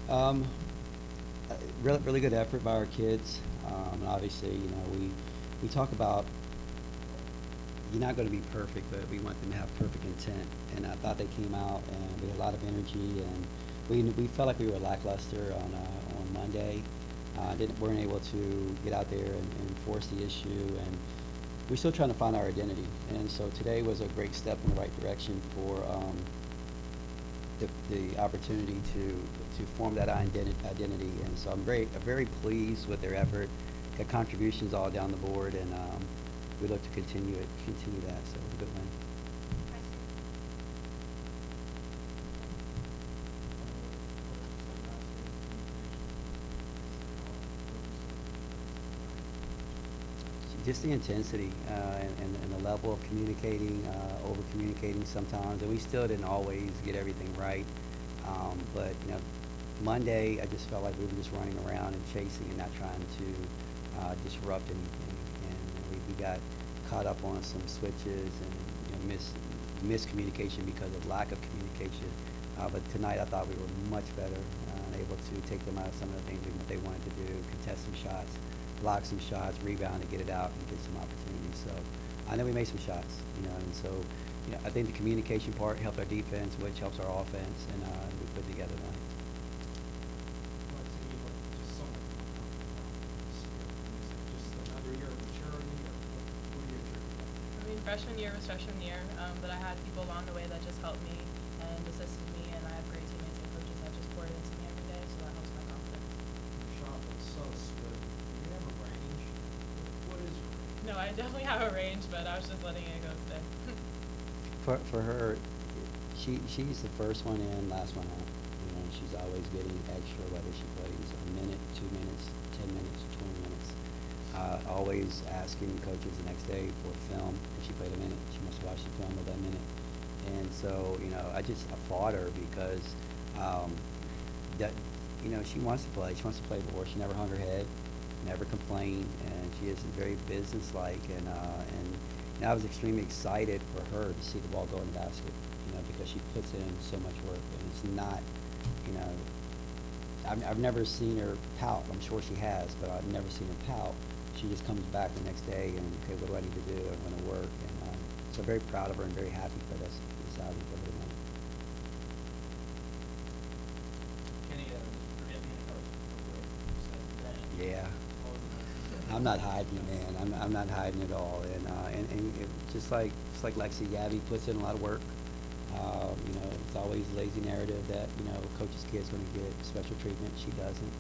Um, really good effort by our kids. And obviously, we talk about you're not going to be perfect, but we want them to have perfect intent. And I thought they came out and we had a lot of energy, and we felt like we were lackluster on Monday. Weren't able to get out there and force the issue, and we're still trying to find our identity. And so today was a great step in the right direction for the opportunity to form that identity. And so I'm very pleased with their effort. Got contributions all down the board, and we look to continue that. So it was a good win. Just the intensity and the level of communicating, over communicating sometimes, and we still didn't always get everything right. But Monday I just felt like we were just running around and chasing and not trying to disrupt anything, and we got caught up on some switches and miscommunication because of lack of communication. But tonight I thought we were much better, able to take them out of some of the things that they wanted to do, contest some shots, block some shots, rebound to get it out and get some opportunities. So I know we made some shots, and so I think the communication part helped our defense, which helps our offense, and we put together tonight. I mean, freshman year was freshman year, but I had people along the way that just helped me and assisted me, and I have great teammates and coaches that just poured into me every day, so that helps my confidence. Your shot was so good. Do you have a range? What is your range? No, I definitely have a range, but I was just letting it go today. For her, she's the first one in, last one out. She's always getting extra, whether she plays a minute, 2 minutes, 10 minutes, 20 minutes. Always asking coaches the next day for film. If she played a minute, she must watch the film of that minute. And so, I just applaud her because that she wants to play. She wants to play ball. She never hung her head, never complained, and she is very businesslike. And I was extremely excited for her to see the ball go in the basket, because she puts in so much work, and it's not, I've never seen her pout. I'm sure she has, but I've never seen her pout. She just comes back the next day and, okay, what do I need to do? I'm going to work. And so very proud of her and very happy for this outing for her tonight. Kenny, forget me, Yeah. I'm not hiding it, man. I'm not hiding it all. And just like Lexi, Gabby puts in a lot of work. It's always a lazy narrative that, coach's kid's going to get special treatment. She doesn't.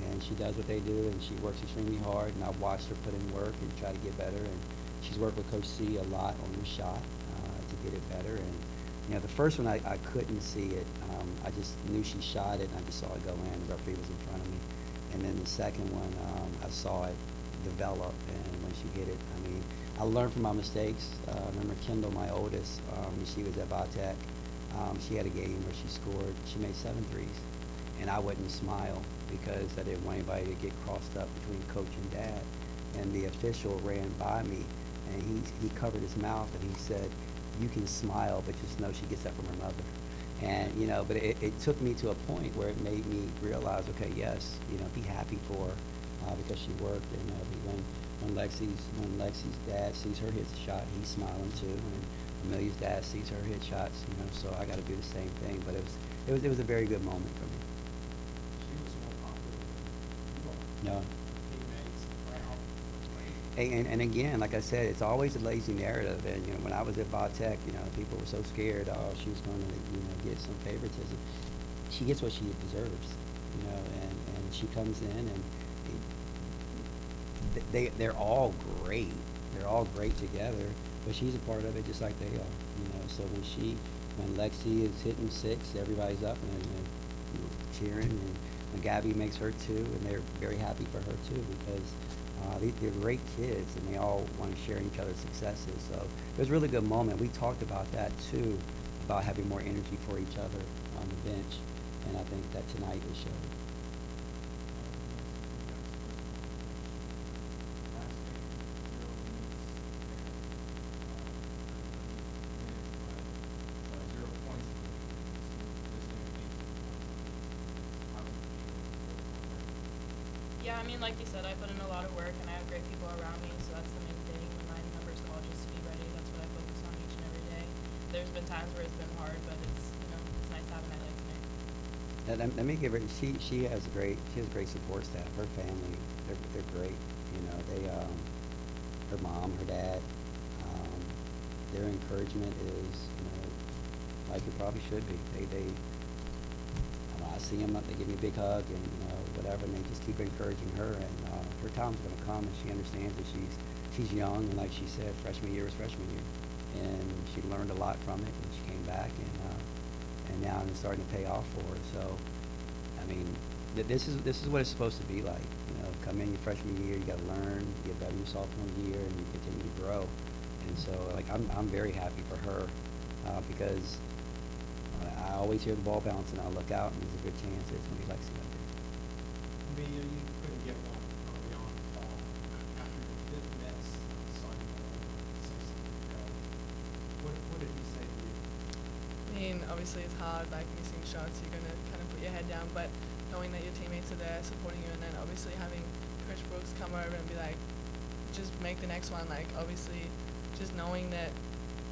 And she does what they do, and she works extremely hard. And I've watched her put in work and try to get better. And she's worked with Coach C a lot on her shot to get it better. And, the first one I couldn't see it. I just knew she shot it, and I just saw it go in. The referee was in front of me. And then the second one, I saw it develop, and when she hit it, I learned from my mistakes. I remember Kendall, my oldest, when she was at Vatech, she had a game where she made 7 threes, and I wouldn't smile because I didn't want anybody to get crossed up between coach and dad. And the official ran by me, and he covered his mouth, and he said, "You can smile, but just know she gets that from her mother." And but it took me to a point where it made me realize, okay, yes, be happy for her because she worked. And when Lexi's dad sees her hit the shot, he's smiling too. And Amelia's dad sees her hit shots, so I got to do the same thing. But it was a very good moment for me. She was more popular than you are. No. Teammates, crowd. And again, like I said, it's always a lazy narrative. And when I was at Vatech, people were so scared. Oh, she was going to get some favoritism. She gets what she deserves, and she comes in, and they're all great. They're all great together. But she's a part of it, just like they are. So when Lexi is hitting 6, everybody's up and they're cheering. And when Gabby makes her 2, and they're very happy for her too, because they're great kids and they all want to share in each other's successes. So it was a really good moment. We talked about that too, about having more energy for each other on the bench, and I think that tonight it showed. Yeah, I mean, like you said, I put in a lot of work and I have great people around me, so that's the main thing. When my numbers call, just to be ready, that's what I focus on each and every day. There's been times where it's been hard, but it's nice to have a night like tonight. Let me give her. She has a great support staff. Her family, they're great. You know, her mom, her dad, their encouragement is, you know, like it probably should be. I see them, they give me a big hug and, you know, whatever, and they just keep encouraging her. And her time's going to come, and she understands that she's young, and like she said, freshman year was freshman year, and she learned a lot from it, and she came back, and now it's starting to pay off for her. So, I mean, this is what it's supposed to be like. You know, come in your freshman year, you got to learn, you get better your sophomore year, and you continue to grow. And so, like, I'm very happy for her because I always hear the ball bounce, and I look out, and there's a good chance it's going to be Lexi out there. Amelia, you couldn't get one early on in the fall. After your fifth miss, I saw you go over and say something to coach. What did he say to you? I mean, obviously it's hard, like missing shots, you're going to kind of put your head down, but knowing that your teammates are there supporting you, and then obviously having Coach Brooks come over and be like, just make the next one, like obviously just knowing that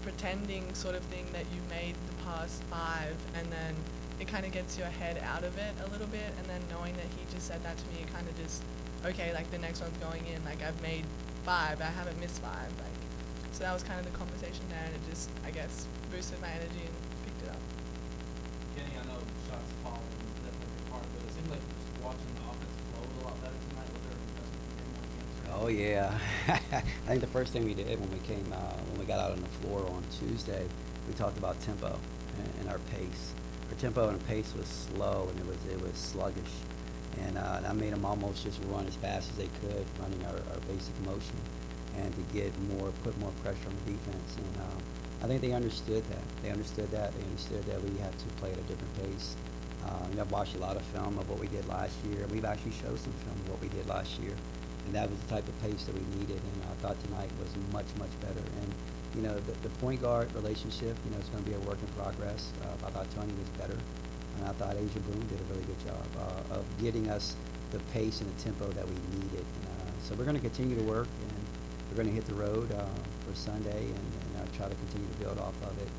pretending sort of thing that you made the past 5, and then it kind of gets your head out of it a little bit, and then knowing that he just said that to me, it kind of just, okay, like the next one's going in, like I've made 5, I haven't missed 5, like, so that was kind of the conversation there, and it just, I guess, boosted my energy and picked it up. Kenny, I know shots falling is definitely a big part, but it seemed like just watching the offense flow a lot better tonight. Was there an investment from game one against? Oh yeah, I think the first thing we did when we got out on the floor on Tuesday, we talked about tempo and our pace. Our tempo and our pace was slow, and it was sluggish, and I made them almost just run as fast as they could, running our basic motion, and to put more pressure on the defense. And I think they understood that. They understood that we have to play at a different pace. I've watched a lot of film of what we did last year. We've actually showed some film of what we did last year, and that was the type of pace that we needed. And I thought tonight was much better. And you know, the point guard relationship, you know, it's going to be a work in progress. I thought Tony was better, and I thought Asia Boone did a really good job of getting us the pace and the tempo that we needed. So we're going to continue to work, and we're going to hit the road for Sunday, and try to continue to build off of it,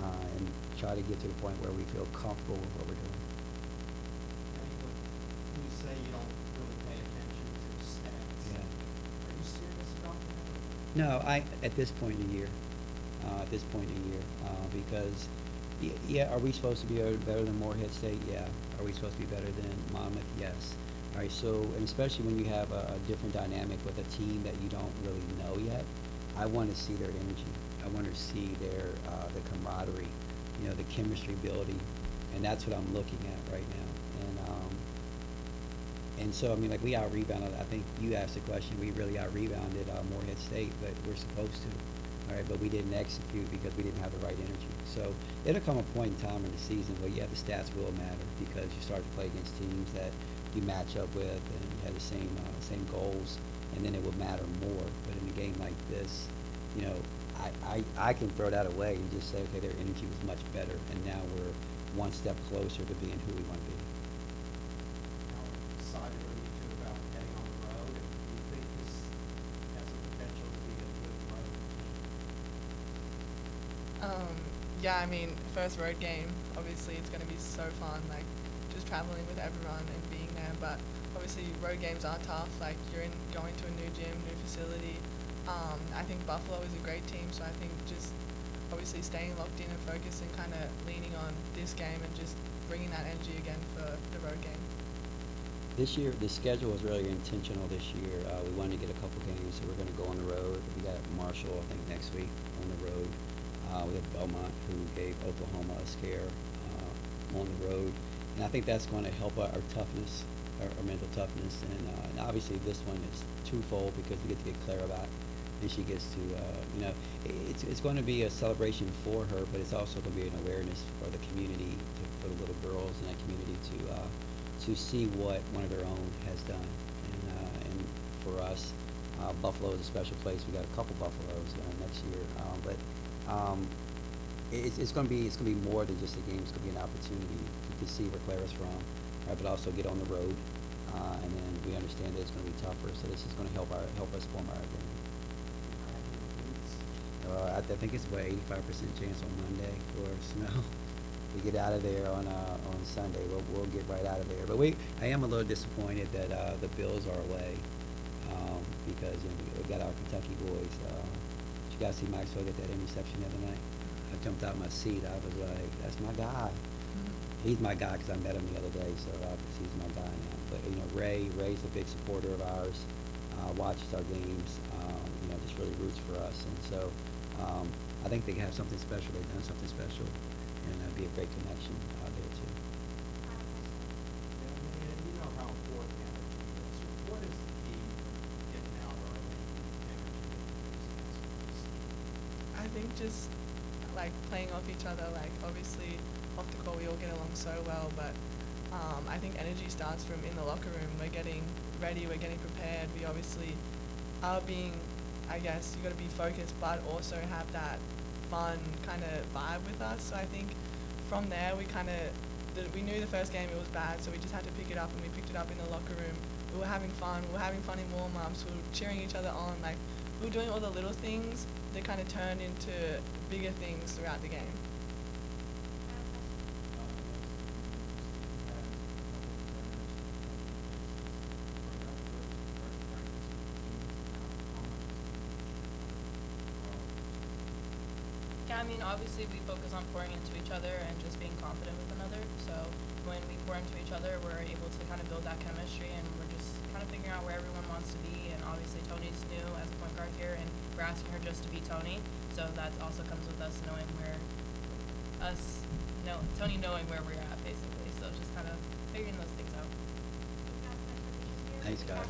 and try to get to the point where we feel comfortable with what we're doing. When you say you don't really pay attention to stats, Yeah. are you serious about that? No, at this point in the year, because yeah, are we supposed to be better than Morehead State? Yeah. Are we supposed to be better than Monmouth? Yes. All right. So, and especially when you have a different dynamic with a team that you don't really know yet, I want to see their energy. I want to see their the camaraderie, you know, the chemistry building, and that's what I'm looking at right now. And so, I mean, like, we out-rebounded. I think you asked the question. We really out-rebounded Morehead State, but we're supposed to. All right, but we didn't execute because we didn't have the right energy. So it'll come a point in time in the season where, yeah, the stats will matter because you start to play against teams that you match up with and you have the same goals, and then it will matter more. But in a game like this, you know, I can throw that away and just say, okay, their energy was much better, and now we're one step closer to being who we want to be. How excited are you two about getting on the road, and do you think this has the potential to be a good road team? Yeah, I mean, first road game, obviously it's going to be so fun, like just traveling with everyone and being there, but obviously road games are tough, like you're going to a new gym, new facility. I think Buffalo is a great team, so I think just obviously staying locked in and focused and kind of leaning on this game and just bringing that energy again for the road game. This year, the schedule was really intentional this year. We wanted to get a couple games, so we're going to go on the road. We got Marshall, I think, next week on the road. We have Belmont, who gave Oklahoma a scare on the road. And I think that's going to help our toughness, our mental toughness. And obviously this one is twofold because we get to get Clara back. And she gets to, you know, it's going to be a celebration for her, but it's also going to be an awareness for the community, for the little girls in that community to see what one of their own has done. And for us, Buffalo is a special place. We got a couple Buffaloes next year, but it's going to be more than just a game. It's going to be an opportunity to see where Clara's from, right, but also get on the road and then we understand that it's going to be tougher. So this is going to help us form our identity. I think it's about 85% chance on Monday for snow. We get out of there on Sunday. We'll get right out of there. But I am a little disappointed that the Bills are away because we got our Kentucky boys. Did you guys see Maxwell get that interception the other night? I jumped out of my seat. I was like, "That's my guy." He's my guy because I met him the other day, so obviously he's my guy now. But Ray's a big supporter of ours. Watches our games. Just really roots for us, and so. I think they have something special. They've done something special, and that'd be a great connection out there too. Yeah, and you know how important energy is. What is the key to getting out early and energy in those aspects? I think just like playing off each other. Like obviously off the court we all get along so well, but I think energy starts from in the locker room. We're getting ready. We're getting prepared. We obviously are being, I guess you got to be focused, but also have that fun kind of vibe with us. So I think from there we knew the first game it was bad, so we just had to pick it up, and we picked it up in the locker room. We were having fun. We were having fun in warm-ups. We were cheering each other on. Like we were doing all the little things that kind of turned into bigger things throughout the game. Yeah, I mean, obviously we focus on pouring into each other and just being confident with one another. So when we pour into each other, we're able to kind of build that chemistry, and we're just kind of figuring out where everyone wants to be. And obviously Tony's new as a point guard here, and we're asking her just to be Tony. So that also comes with us knowing Tony knowing where we're at, basically. So just kind of figuring those things out. Thanks, guys.